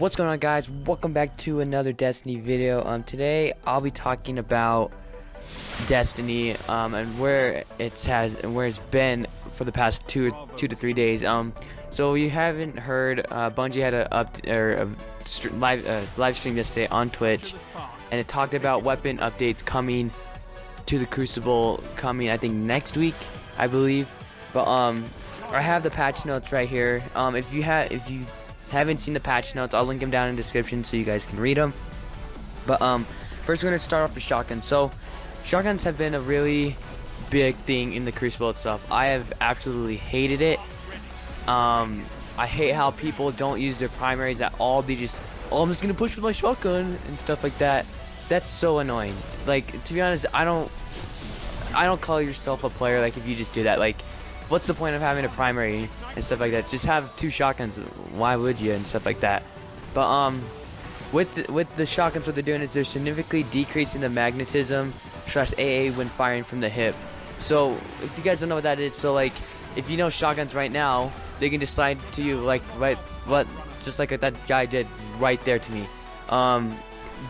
What's going on, guys? Welcome back to another Destiny video. Today I'll be talking about Destiny and where it's been for the past two to 3 days. So you haven't heard, Bungie had a live stream yesterday on Twitch, and it talked about weapon updates coming to the Crucible, I think next week, I believe. But I have the patch notes right here. If you haven't seen the patch notes, I'll link them down in the description so you guys can read them. But first we're gonna start off with shotguns. So shotguns have been a really big thing in the Crucible itself. I have absolutely hated it. I hate how people don't use their primaries at all. They just, oh, I'm just gonna push with my shotgun and stuff like that. That's so annoying. Like, to be honest, I don't call yourself a player like if you just do that. Like, what's the point of having a primary and stuff like that? Just have two shotguns. Why would you, and stuff like that? But with the shotguns, what they're doing is they're significantly decreasing the magnetism / AA when firing from the hip. So if you guys don't know what that is, so like if you know shotguns right now, they can just slide to you like just like that guy did right there to me.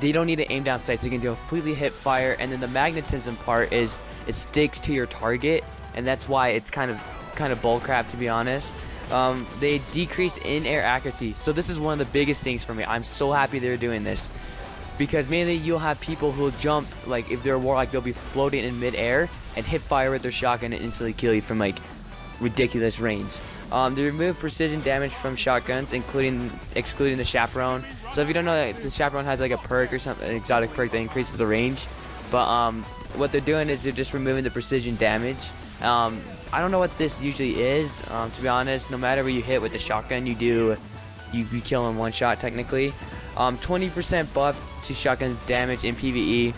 They don't need to aim down sights. They can do a completely hip fire, and then the magnetism part is it sticks to your target, and that's why it's kind of bullcrap, to be honest. They decreased in-air accuracy, so this is one of the biggest things for me. I'm so happy they're doing this, because mainly you'll have people who'll jump, like if they're a warlock, they'll be floating in mid-air and hip fire with their shotgun and instantly kill you from like ridiculous range. They remove precision damage from shotguns, excluding the chaperone. So if you don't know, the chaperone has like a perk or something, an exotic perk that increases the range. But what they're doing is they're just removing the precision damage. I don't know what this usually is, to be honest. No matter where you hit with the shotgun, you kill in one shot technically. 20% buff to shotgun's damage in PvE.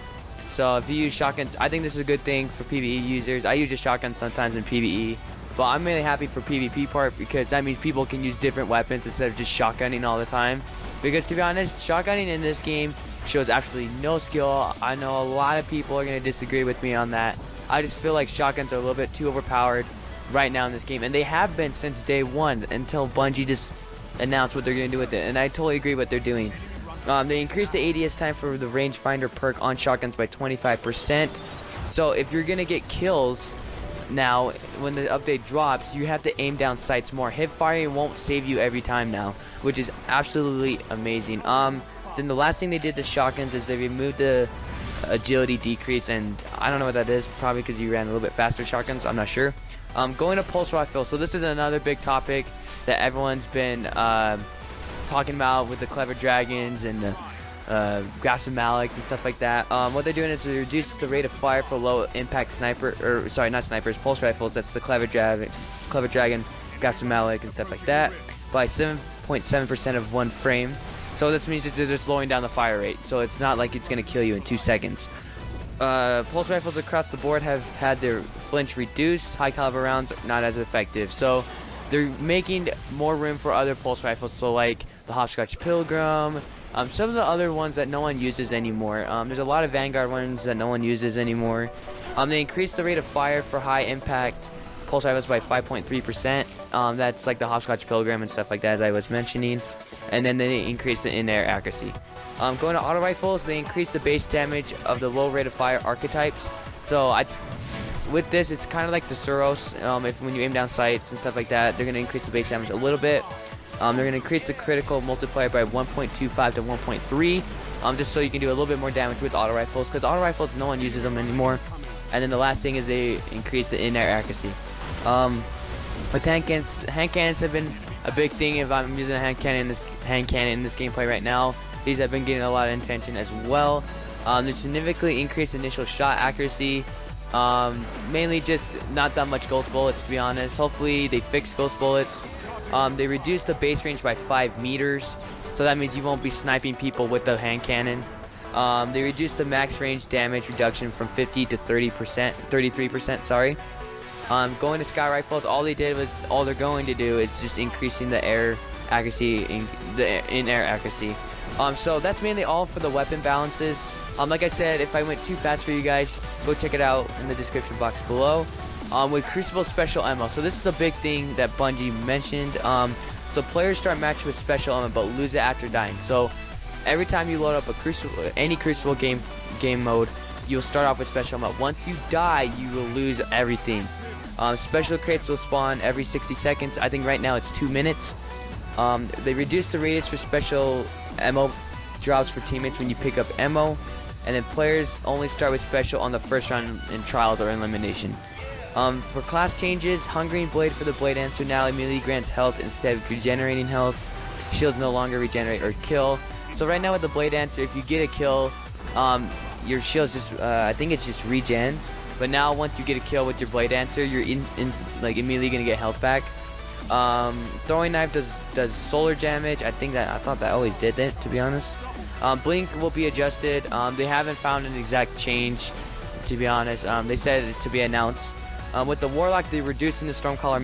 So if you use shotguns, I think this is a good thing for PvE users. I use a shotgun sometimes in PvE, but I'm really happy for PvP part, because that means people can use different weapons instead of just shotgunning all the time. Because to be honest, shotgunning in this game shows absolutely no skill. I know a lot of people are going to disagree with me on that. I just feel like shotguns are a little bit too overpowered right now in this game, and they have been since day one until Bungie just announced what they're going to do with it, and I totally agree what they're doing. They increased the ADS time for the rangefinder perk on shotguns by 25%. So if you're going to get kills now, when the update drops, you have to aim down sights more. Hip firing won't save you every time now, which is absolutely amazing. Then the last thing they did to shotguns is they removed the agility decrease, and I don't know what that is, probably because you ran a little bit faster shotguns, I'm not sure. Going to pulse rifle, so this is another big topic that everyone's been talking about with the clever dragons and the Gas and Maliks and stuff like that. What they're doing is they reduce the rate of fire for low impact sniper, or sorry, not snipers, pulse rifles. That's the clever dragon, Gas and Malik and stuff like that, by 7.7% of one frame. So this means that they're just slowing down the fire rate, so it's not like it's gonna kill you in 2 seconds. Pulse rifles across the board have had their flinch reduced. High caliber rounds are not as effective, so they're making more room for other pulse rifles, so like the Hopscotch Pilgrim, some of the other ones that no one uses anymore. There's a lot of Vanguard ones that no one uses anymore. They increased the rate of fire for high impact pulse rifles by 5.3%. That's like the Hopscotch Pilgrim and stuff like that, as I was mentioning. And then they increased the in-air accuracy. Going to auto rifles, they increased the base damage of the low rate of fire archetypes. So with this, it's kind of like the Suros. When you aim down sights and stuff like that, they're going to increase the base damage a little bit. They're going to increase the critical multiplier by 1.25 to 1.3, just so you can do a little bit more damage with auto rifles, because auto rifles, no one uses them anymore. And then the last thing is they increase the in-air accuracy. With hand cannons have been a big thing. If I'm using a hand cannon in this gameplay right now, these have been getting a lot of attention as well. They significantly increased initial shot accuracy. Mainly just not that much ghost bullets, to be honest. Hopefully they fix ghost bullets. They reduced the base range by 5 meters, so that means you won't be sniping people with the hand cannon. They reduced the max range damage reduction from 50 to 33%, sorry. Going to sky rifles, all they're going to do is just increasing the air accuracy, in-air accuracy. So that's mainly all for the weapon balances. Like I said, if I went too fast for you guys, go check it out in the description box below. With Crucible special ammo, so this is a big thing that Bungie mentioned. So players start match with special element but lose it after dying. So every time you load up a Crucible, any Crucible game mode, you'll start off with special element. Once you die, you will lose everything. Special crates will spawn every 60 seconds. I think right now it's 2 minutes. They reduce the radius for special ammo drops for teammates when you pick up ammo, and then players only start with special on the first round in trials or elimination. For class changes, Hungering Blade for the Blade Dancer now immediately grants health instead of regenerating health. Shields no longer regenerate or kill. So right now with the Blade Dancer, if you get a kill, your shields just, I think it's just regens. But now once you get a kill with your Blade Dancer, you're like immediately gonna get health back. Throwing Knife does solar damage. I thought that always did it, to be honest. Blink will be adjusted. They haven't found an exact change, to be honest. They said it to be announced. With the Warlock, they're reducing the Stormcaller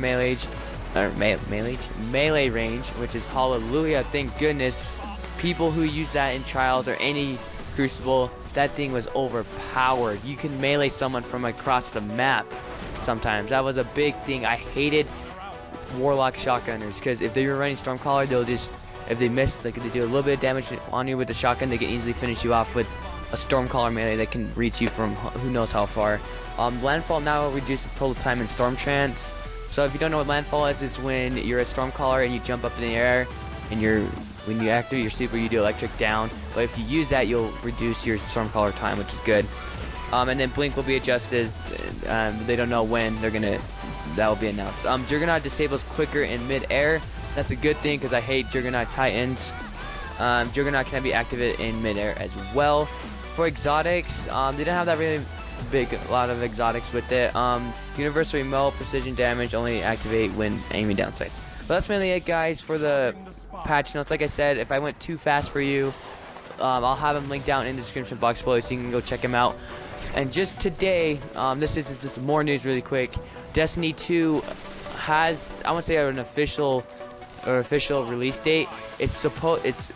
melee range, which is hallelujah, thank goodness. People who use that in trials or any Crucible, that thing was overpowered. You can melee someone from across the map sometimes. That was a big thing. I hated Warlock shotgunners because if they were running Stormcaller, they'll just, if they miss, like if they do a little bit of damage on you with the shotgun, they can easily finish you off with a Stormcaller melee that can reach you from who knows how far. Landfall now reduces total time in Storm Trance. So if you don't know what Landfall is, it's when you're a Stormcaller and you jump up in the air, and when you activate your super, you do electric down. But if you use that, you'll reduce your Stormcaller time, which is good. And then Blink will be adjusted. They don't know when that will be announced. Juggernaut disables quicker in mid-air. That's a good thing because I hate Juggernaut Titans. Juggernaut can be activated in mid-air as well. For exotics, they don't have that really lot of exotics with it. Universal Remote, precision damage only activate when aiming down sights. But that's mainly it, guys, for the patch notes. Like I said, if I went too fast for you, I'll have them linked down in the description box below so you can go check them out. And just today, this is just more news really quick. Destiny 2 has, I want to say, an official release date. It's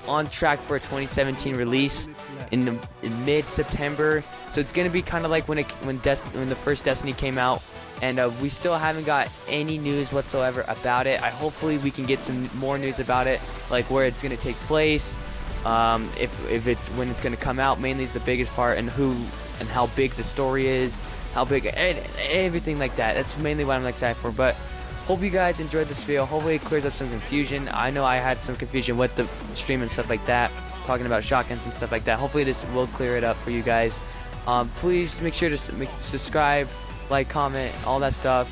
on track for a 2017 release in mid-September. So it's gonna be kind of like when the first Destiny came out, and we still haven't got any news whatsoever about it. Hopefully we can get some more news about it, like where it's gonna take place, if it's when it's gonna come out. Mainly is the biggest part, and who and how big the story is, how big everything like that. That's mainly what I'm excited for. But hope you guys enjoyed this video. Hopefully it clears up some confusion. I know I had some confusion with the stream and stuff like that, talking about shotguns and stuff like that. Hopefully this will clear it up for you guys. Please make sure to subscribe, like, comment, all that stuff.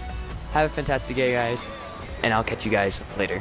Have a fantastic day, guys, and I'll catch you guys later.